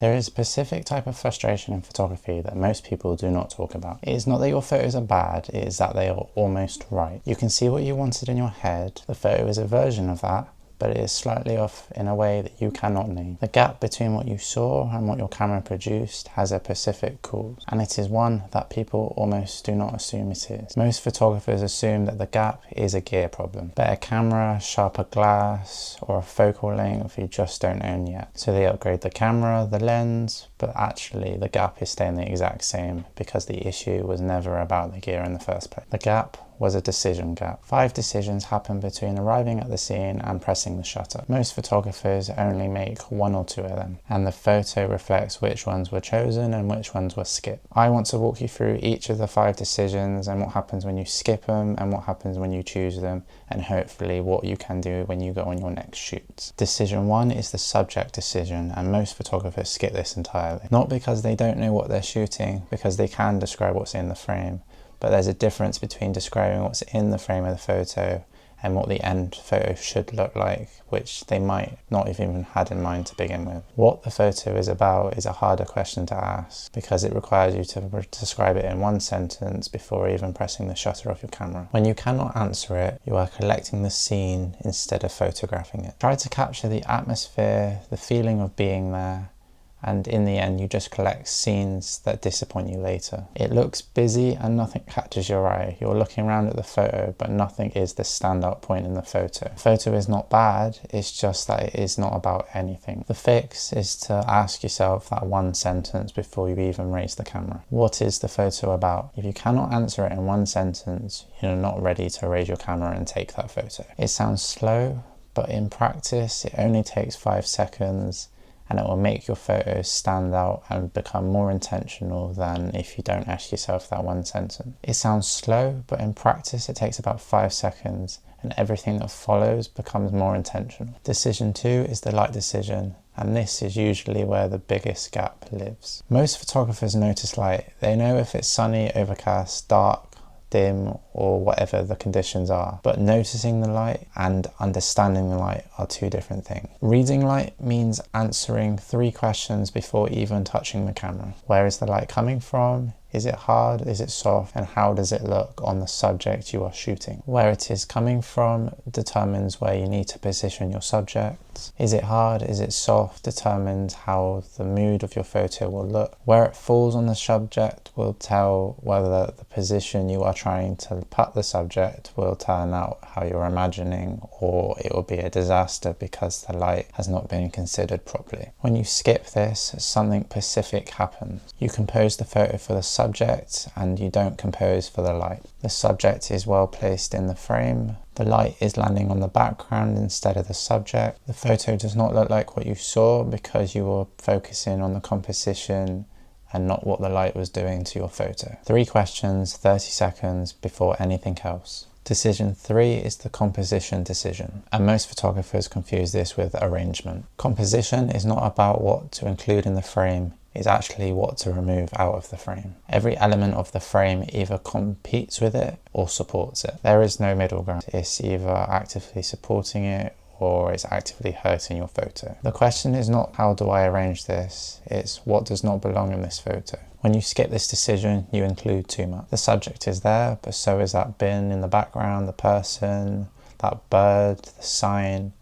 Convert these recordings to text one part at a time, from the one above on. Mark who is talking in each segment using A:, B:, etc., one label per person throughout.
A: There is a specific type of frustration in photography that most people do not talk about. It is not that your photos are bad, it is that they are almost right. You can see what you wanted in your head, the photo is a version of that, but it is slightly off in a way that you cannot name. The gap between what you saw and what your camera produced has a specific cause, and it is one that people almost do not assume it is. Most photographers assume that the gap is a gear problem. Better camera, sharper glass, or a focal length you just don't own yet. So they upgrade the camera, the lens, but actually the gap is staying the exact same because the issue was never about the gear in the first place. The gap was a decision gap. 5 decisions happen between arriving at the scene and pressing the shutter. Most photographers only make 1 or 2 of them, and the photo reflects which ones were chosen and which ones were skipped. I want to walk you through each of the 5 decisions and what happens when you skip them and what happens when you choose them, and hopefully what you can do when you go on your next shoots. Decision 1 is the subject decision, and most photographers skip this entirely. Not because they don't know what they're shooting, because they can describe what's in the frame, but there's a difference between describing what's in the frame of the photo and what the end photo should look like, which they might not have even had in mind to begin with. What the photo is about is a harder question to ask because it requires you to describe it in 1 sentence before even pressing the shutter off your camera. When you cannot answer it, you are collecting the scene instead of photographing it. Try to capture the atmosphere, the feeling of being there, and in the end you just collect scenes that disappoint you later. It looks busy and nothing catches your eye. You're looking around at the photo, but nothing is the standout point in the photo. The photo is not bad, it's just that it is not about anything. The fix is to ask yourself that 1 sentence before you even raise the camera. What is the photo about? If you cannot answer it in 1 sentence, you're not ready to raise your camera and take that photo. It sounds slow, but in practice it only takes 5 seconds, and it will make your photos stand out and become more intentional than if you don't ask yourself that 1 sentence. It sounds slow, but in practice it takes about 5 seconds, and everything that follows becomes more intentional. Decision 2 is the light decision, and this is usually where the biggest gap lives. Most photographers notice light. They know if it's sunny, overcast, dark, dim, or whatever the conditions are, but noticing the light and understanding the light are 2 different things. Reading light means answering 3 questions before even touching the camera. Where is the light coming from? Is it hard? Is it soft? And how does it look on the subject you are shooting? Where it is coming from determines where you need to position your subject. Is it hard? Is it soft? Determines how the mood of your photo will look. Where it falls on the subject will tell whether the position you are trying to put the subject will turn out how you're imagining, or it will be a disaster because the light has not been considered properly. When you skip this, something specific happens. You compose the photo for the subject and you don't compose for the light. The subject is well placed in the frame. The light is landing on the background instead of the subject. The photo does not look like what you saw because you were focusing on the composition and not what the light was doing to your photo. 3 questions, 30 seconds before anything else. Decision 3 is the composition decision, and most photographers confuse this with arrangement. Composition is not about what to include in the frame, it's actually what to remove out of the frame. Every element of the frame either competes with it or supports it. There is no middle ground. It's either actively supporting it or it's actively hurting your photo. The question is not how do I arrange this, it's what does not belong in this photo. When you skip this decision, you include too much. The subject is there, but so is that bin in the background, the person, that bird, the sign.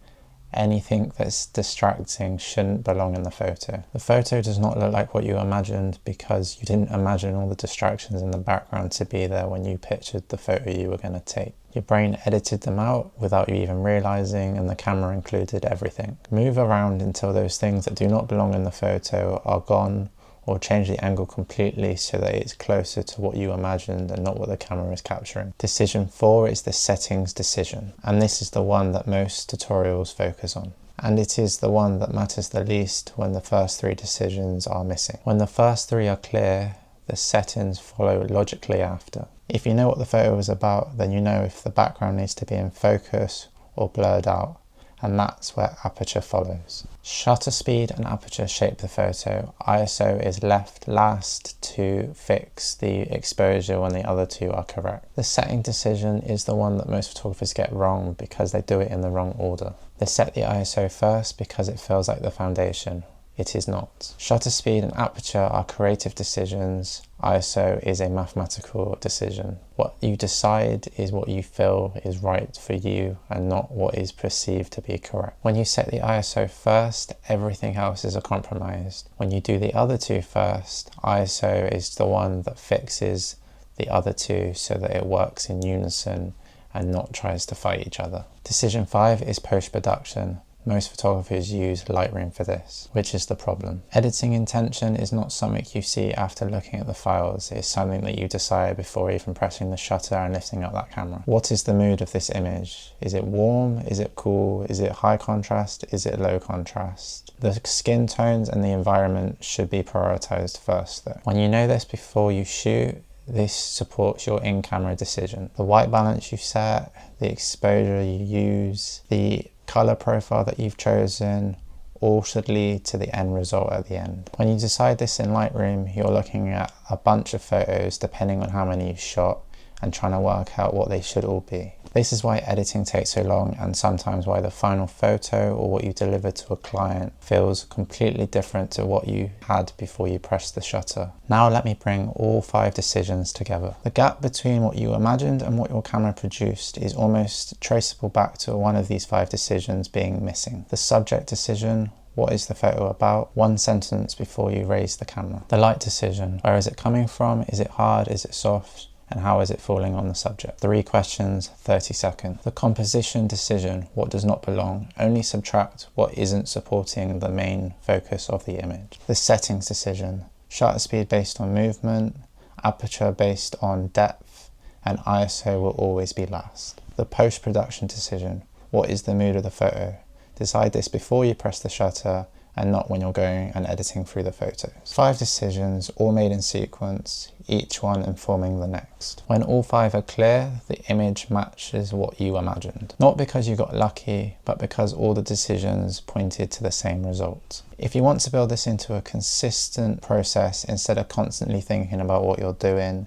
A: Anything that's distracting shouldn't belong in the photo. The photo does not look like what you imagined because you didn't imagine all the distractions in the background to be there when you pictured the photo you were going to take. Your brain edited them out without you even realizing, and the camera included everything. Move around until those things that do not belong in the photo are gone, or change the angle completely so that it's closer to what you imagined and not what the camera is capturing. Decision 4 is the settings decision, and this is the one that most tutorials focus on. And it is the one that matters the least when the first 3 decisions are missing. When the first 3 are clear, the settings follow logically after. If you know what the photo is about, then you know if the background needs to be in focus or blurred out, and that's where aperture follows. Shutter speed and aperture shape the photo. ISO is left last to fix the exposure when the other 2 are correct. The setting decision is the one that most photographers get wrong because they do it in the wrong order. They set the ISO first because it feels like the foundation. It is not. Shutter speed and aperture are creative decisions. ISO is a mathematical decision. What you decide is what you feel is right for you and not what is perceived to be correct. When you set the ISO first, everything else is a compromise. When you do the other two first, ISO is the one that fixes the other two so that it works in unison and not tries to fight each other. Decision 5 is post-production. Most photographers use Lightroom for this, which is the problem. Editing intention is not something you see after looking at the files. It's something that you decide before even pressing the shutter and lifting up that camera. What is the mood of this image? Is it warm? Is it cool? Is it high contrast? Is it low contrast? The skin tones and the environment should be prioritized first though. When you know this before you shoot, this supports your in-camera decision. The white balance you set, the exposure you use, the color profile that you've chosen, all should lead to the end result at the end. When you decide this in Lightroom, you're looking at a bunch of photos depending on how many you've shot and trying to work out what they should all be. This is why editing takes so long, and sometimes why the final photo or what you deliver to a client feels completely different to what you had before you pressed the shutter. Now let me bring all 5 decisions together. The gap between what you imagined and what your camera produced is almost traceable back to one of these 5 decisions being missing. The subject decision: what is the photo about? 1 sentence before you raise the camera. The light decision: where is it coming from? Is it hard? Is it soft? And how is it falling on the subject? 3 questions, 30 seconds. The composition decision: what does not belong? Only subtract what isn't supporting the main focus of the image. The settings decision: shutter speed based on movement, aperture based on depth, and ISO will always be last. The post-production decision: what is the mood of the photo? Decide this before you press the shutter and not when you're going and editing through the photos. 5 decisions, all made in sequence, each one informing the next. When all 5 are clear, the image matches what you imagined. Not because you got lucky, but because all the decisions pointed to the same result. If you want to build this into a consistent process instead of constantly thinking about what you're doing,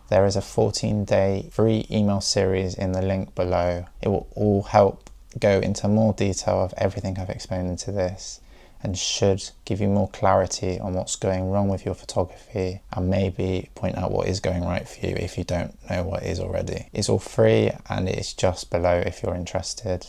A: there is a 14-day free email series in the link below. It will all help go into more detail of everything I've explained into this, and should give you more clarity on what's going wrong with your photography and maybe point out what is going right for you if you don't know what is already. It's all free and it's just below if you're interested.